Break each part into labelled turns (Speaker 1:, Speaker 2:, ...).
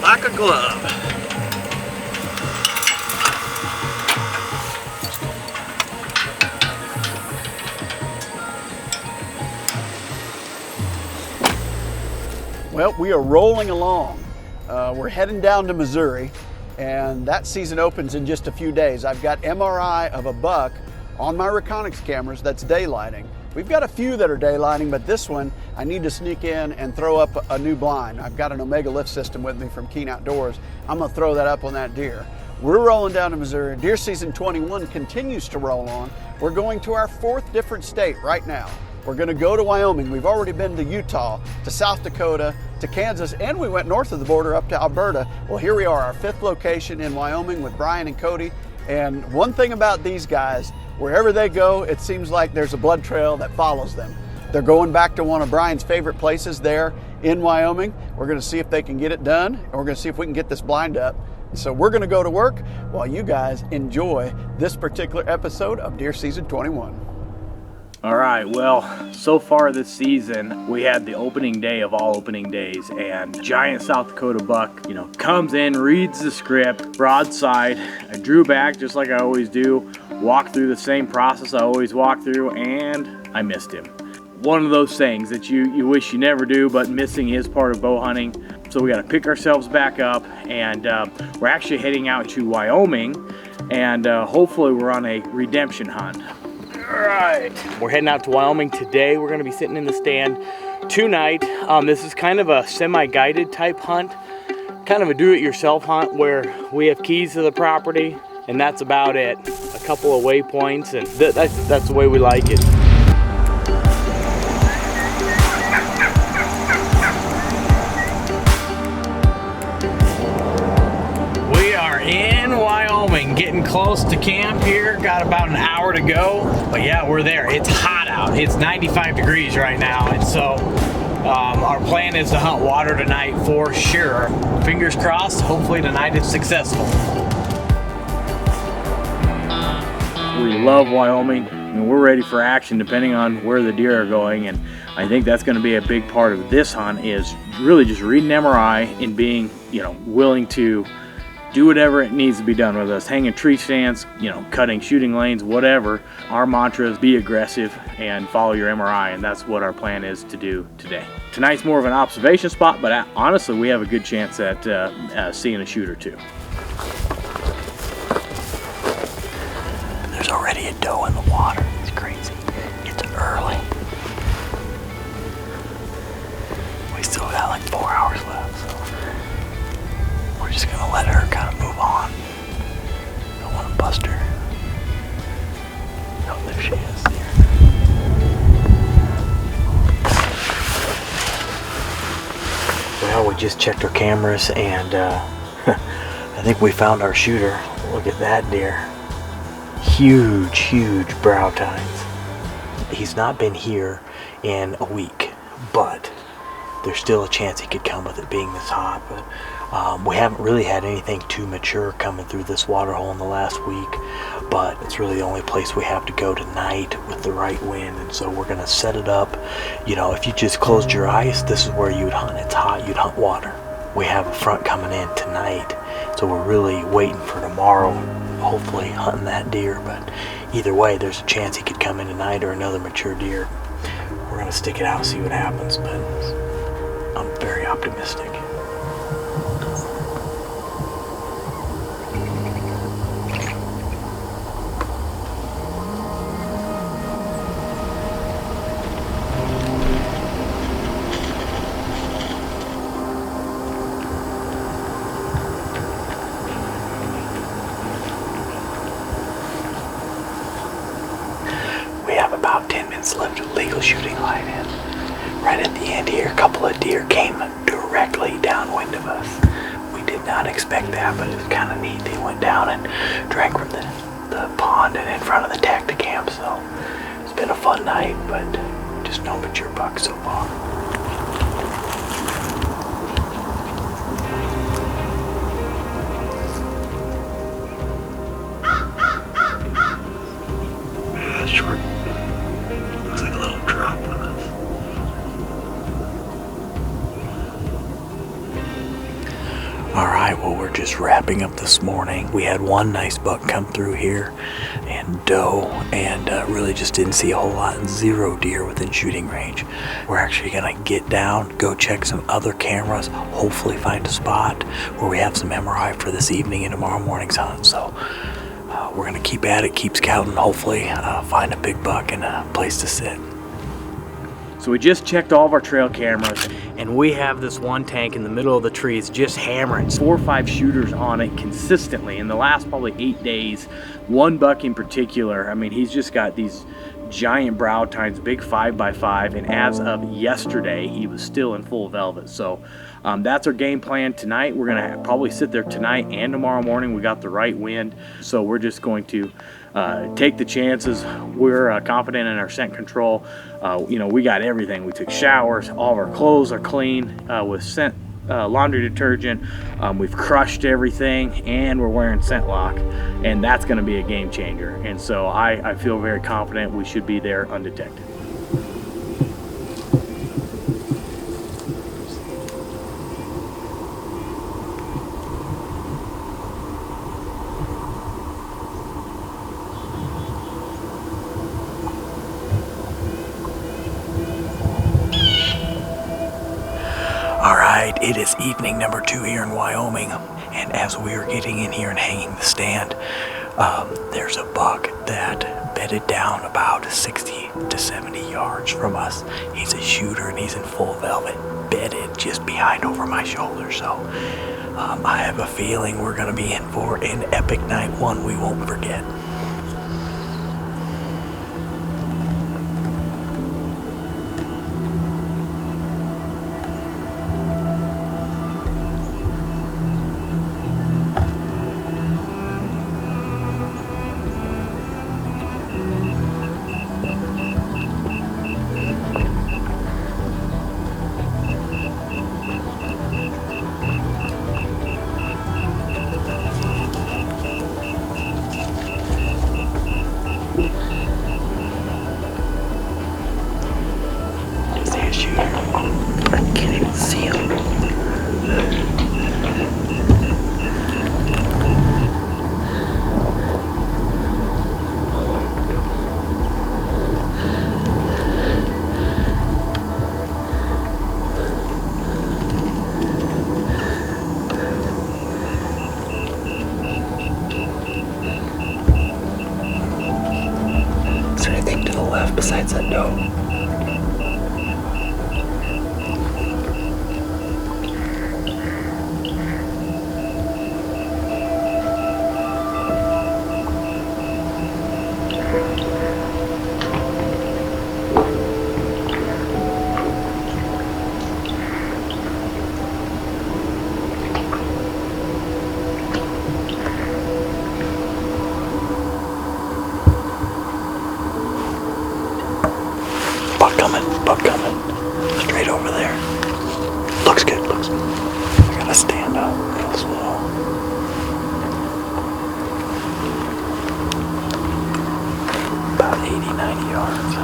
Speaker 1: like a glove. Well, we are rolling along. We're heading down to Missouri, and that season opens in just a few days. I've got MRI of a buck on my Reconyx cameras that's daylighting. We've got a few that are daylighting, but this one I need to sneak in and throw up a new blind. I've got an Omega lift system with me from Keen Outdoors. I'm gonna throw that up on that deer. We're rolling down to Missouri. Deer season 21 continues to roll on. We're going to our 4th different state right now. We're gonna go to Wyoming. We've already been to Utah, to South Dakota, to Kansas, and we went north of the border up to Alberta. Well, here we are, our 5th location in Wyoming with Brian and Cody. And one thing about these guys, wherever they go, it seems like there's a blood trail that follows them. They're going back to one of Brian's favorite places there in Wyoming. We're gonna see if they can get it done, and we're gonna see if we can get this blind up. So we're gonna go to work while you guys enjoy this particular episode of Deer Season 21.
Speaker 2: All right, well, so far this season, we had the opening day of all opening days, and giant South Dakota buck, comes in, reads the script, broadside. I drew back just like I always do, walked through the same process I always walk through, and I missed him. One of those things that you wish you never do, but missing is part of bow hunting. So we got to pick ourselves back up, and we're actually heading out to Wyoming, and hopefully we're on a redemption hunt. Alright, we're heading out to Wyoming today. We're going to be sitting in the stand tonight. This is kind of a semi-guided type hunt, kind of a do-it-yourself hunt where we have keys to the property, and that's about it. A couple of waypoints, and that's the way we like it. We are in Wyoming, getting close to camp here. Got about an hour to go, but yeah, we're there. It's hot out. It's 95 degrees right now, and so our plan is to hunt water tonight for sure. Fingers crossed, hopefully tonight is successful. We love Wyoming, and we're ready for action depending on where the deer are going, and I think that's going to be a big part of this hunt, is really just reading MRI and being willing to do whatever it needs to be done, whether it's hanging tree stands, cutting shooting lanes, whatever. Our mantra is be aggressive and follow your MRI, and that's what our plan is to do today. Tonight's more of an observation spot, but honestly, we have a good chance at seeing a shoot or two. There's already a doe in the water. It's crazy. It's early. We still got like 4 hours left, so we're just gonna let her kind of move on. Don't want to bust her. Oh, there she is. Well, we just checked our cameras, and I think we found our shooter. Look at that deer. Huge brow tines. He's not been here in a week, but there's still a chance he could come with it being this hot. But we haven't really had anything too mature coming through this water hole in the last week, but it's really the only place we have to go tonight with the right wind, and so we're gonna set it up. If you just closed your eyes, this is where you would hunt. It's hot, you'd hunt water. We have a front coming in tonight, so we're really waiting for tomorrow, hopefully hunting that deer. But either way, there's a chance he could come in tonight or another mature deer. We're gonna stick it out, see what happens, but I'm very optimistic. About 10 minutes left of legal shooting line in. Right at the end here, a couple of deer came directly downwind of us. We did not expect that, but it was kind of neat. They went down and drank from the pond and in front of the Tacticam, so it's been a fun night, but just no mature bucks so far. Short. Looks like a little drop on us. Well, we're just wrapping up this morning. We had one nice buck come through here and doe, and really just didn't see a whole lot, and 0 deer within shooting range. We're actually gonna get down, go check some other cameras, hopefully find a spot where we have some MRI for this evening and tomorrow morning's hunt. So we're gonna keep at it, keep scouting, hopefully find a big buck and a place to sit. So we just checked all of our trail cameras, and we have this one tank in the middle of the trees just hammering 4 or 5 shooters on it consistently in the last probably 8 days. One buck in particular, I mean, he's just got these giant brow tines, big 5x5, and as of yesterday, he was still in full velvet. So that's our game plan tonight. We're gonna probably sit there tonight and tomorrow morning. We got the right wind, so we're just going to take the chances. We're confident in our scent control. You know, we got everything. We took showers. All of our clothes are clean with scent laundry detergent. We've crushed everything, and we're wearing scent lock, and that's going to be a game changer. And so I feel very confident we should be there undetected. It is evening number 2 here in Wyoming, and as we are getting in here and hanging the stand, there's a buck that bedded down about 60 to 70 yards from us. He's a shooter and he's in full velvet, bedded just behind over my shoulder. So I have a feeling we're going to be in for an epic night, one we won't forget. Besides that doe. Buck coming. Straight over there. Looks good, looks good. I gotta stand up real slow. About 80, 90 yards.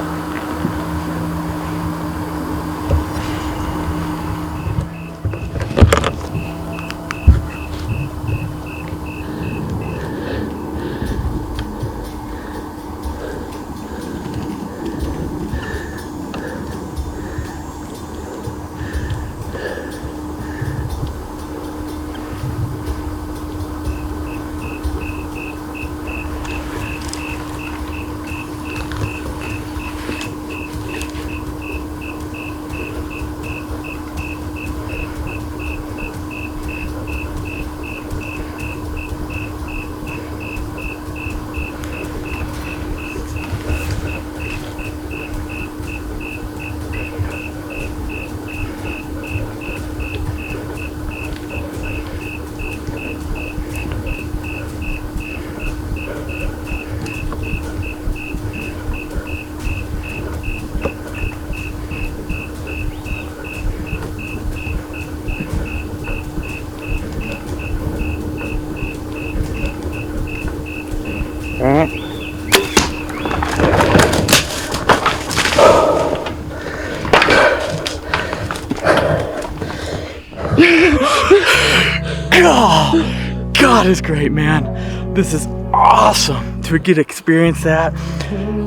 Speaker 2: Oh, God is great, man. This is awesome to get to experience that.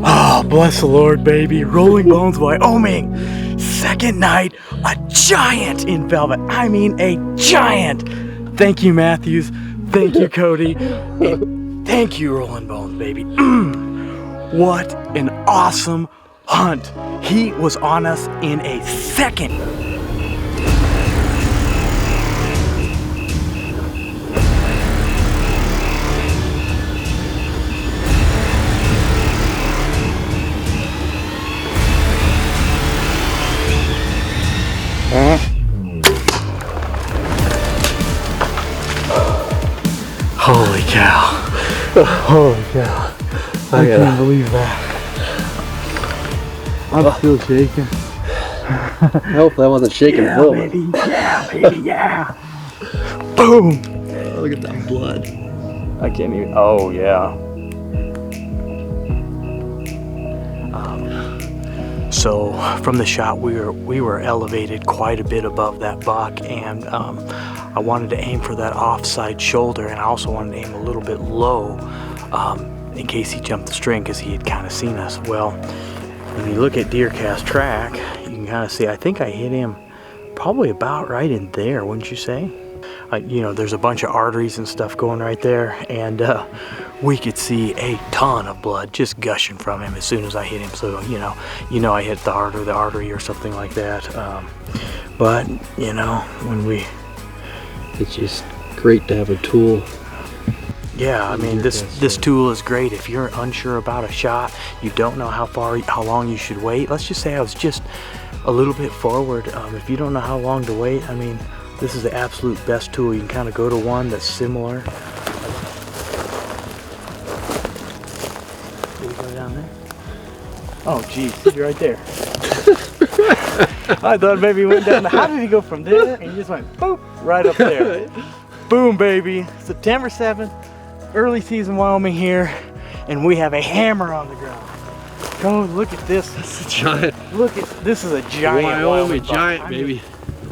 Speaker 2: Oh, bless the Lord, baby. Rolling Bones, Wyoming. Second night, a giant in velvet. I mean, a giant. Thank you, Matthews. Thank you, Cody. And thank you, Rolling Bones, baby. What an awesome hunt. He was on us in a second. Holy cow. Holy cow. I can't believe that. I'm still shaking.
Speaker 3: I hope that wasn't shaking.
Speaker 2: Yeah, baby. Yeah, baby. Yeah. Boom.
Speaker 3: Oh, look at that blood.
Speaker 2: I can't even. Oh, yeah. So from the shot, we were elevated quite a bit above that buck, and I wanted to aim for that offside shoulder, and I also wanted to aim a little bit low in case he jumped the string, because he had kind of seen us. Well, when you look at DeerCast track, you can kind of see, I think I hit him probably about right in there, wouldn't you say? You know, there's a bunch of arteries and stuff going right there, and we could see a ton of blood just gushing from him as soon as I hit him. So you know I hit the heart or the artery or something like that. But you know,
Speaker 3: it's just great to have a tool.
Speaker 2: Yeah, I mean, this tool is great if you're unsure about a shot, you don't know how long you should wait. Let's just say I was just a little bit forward. If you don't know how long to wait, I mean, this is the absolute best tool. You can kind of go to one that's similar. Did he go down there? Oh, geez, you're right there. I thought maybe he went down. How did he go from there? And he just went boop, right up there. Boom, baby. September 7th, early season Wyoming here, and we have a hammer on the ground. Go look at this.
Speaker 3: It's a giant.
Speaker 2: Look at this is a giant
Speaker 3: Wyoming giant, baby.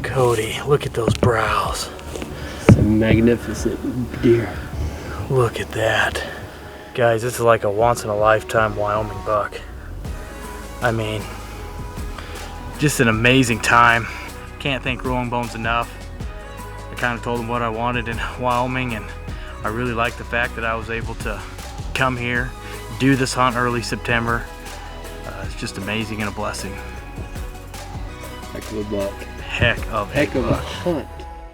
Speaker 2: Cody, look at those brows.
Speaker 3: It's a magnificent deer.
Speaker 2: Look at that. Guys, this is like a once in a lifetime Wyoming buck. I mean, just an amazing time. Can't thank Rolling Bones enough. I kind of told him what I wanted in Wyoming, and I really like the fact that I was able to come here, do this hunt early September. It's just amazing and a blessing.
Speaker 3: Heck of a buck.
Speaker 2: Heck of a
Speaker 3: hunt.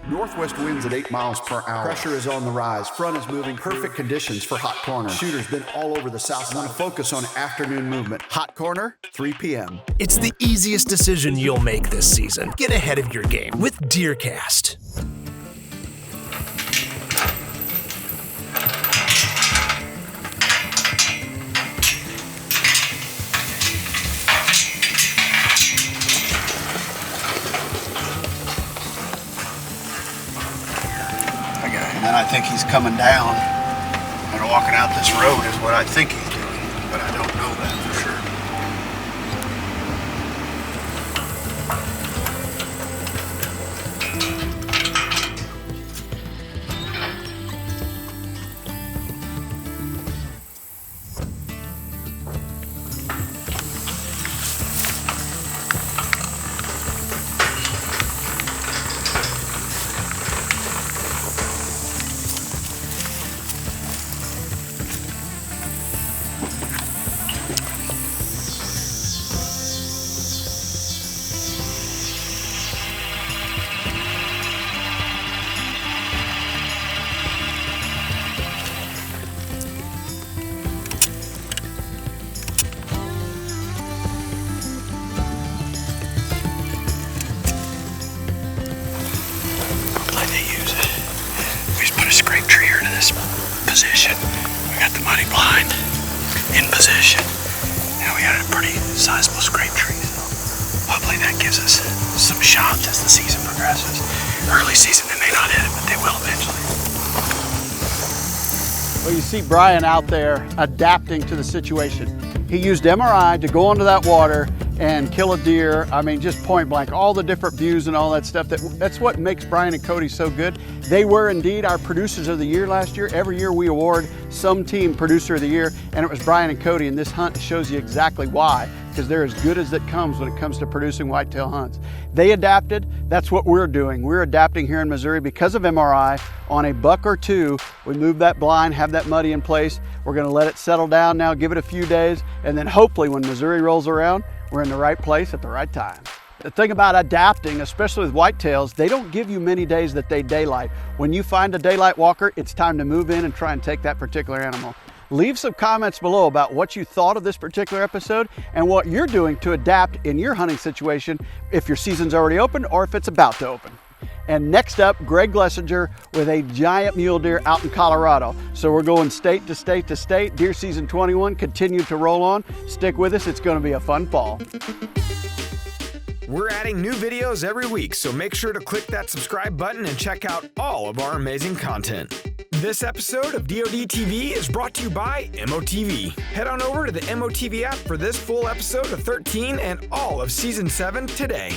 Speaker 1: Northwest winds at 8 miles per hour. Pressure is on the rise. Front is moving. Perfect conditions for hot corner. Shooters been all over the south side. Want to focus on afternoon movement. Hot corner, 3 p.m.
Speaker 4: It's the easiest decision you'll make this season. Get ahead of your game with DeerCast.
Speaker 1: And I think he's coming down and walking out this road is what I think he's doing, but I don't know that for sure.
Speaker 5: Position. We got the muddy blind in position. Now we got a pretty sizable scrape tree, so hopefully that gives us some shots as the season progresses. Early season they may not hit it, but they will eventually.
Speaker 1: Well, you see Brian out there adapting to the situation. He used MRI to go into that water and kill a deer. I mean, just point blank, all the different views and all that stuff. That's what makes Brian and Cody so good. They were indeed our producers of the year last year. Every year we award some team producer of the year, and it was Brian and Cody, and this hunt shows you exactly why, because they're as good as it comes when it comes to producing whitetail hunts. They adapted. That's what we're doing. We're adapting here in Missouri because of MRI. On a buck or two, we move that blind, have that muddy in place. We're gonna let it settle down now, give it a few days, and then hopefully when Missouri rolls around, we're in the right place at the right time. The thing about adapting, especially with whitetails, they don't give you many days that they daylight. When you find a daylight walker, it's time to move in and try and take that particular animal. Leave some comments below about what you thought of this particular episode and what you're doing to adapt in your hunting situation if your season's already open or if it's about to open. And next up, Greg Glessinger with a giant mule deer out in Colorado. So we're going state to state to state. Deer Season 21 continued to roll on. Stick with us, it's gonna be a fun fall.
Speaker 6: We're adding new videos every week, so make sure to click that subscribe button and check out all of our amazing content. This episode of DoD TV is brought to you by MOTV. Head on over to the MOTV app for this full episode of 13 and all of Season 7 today.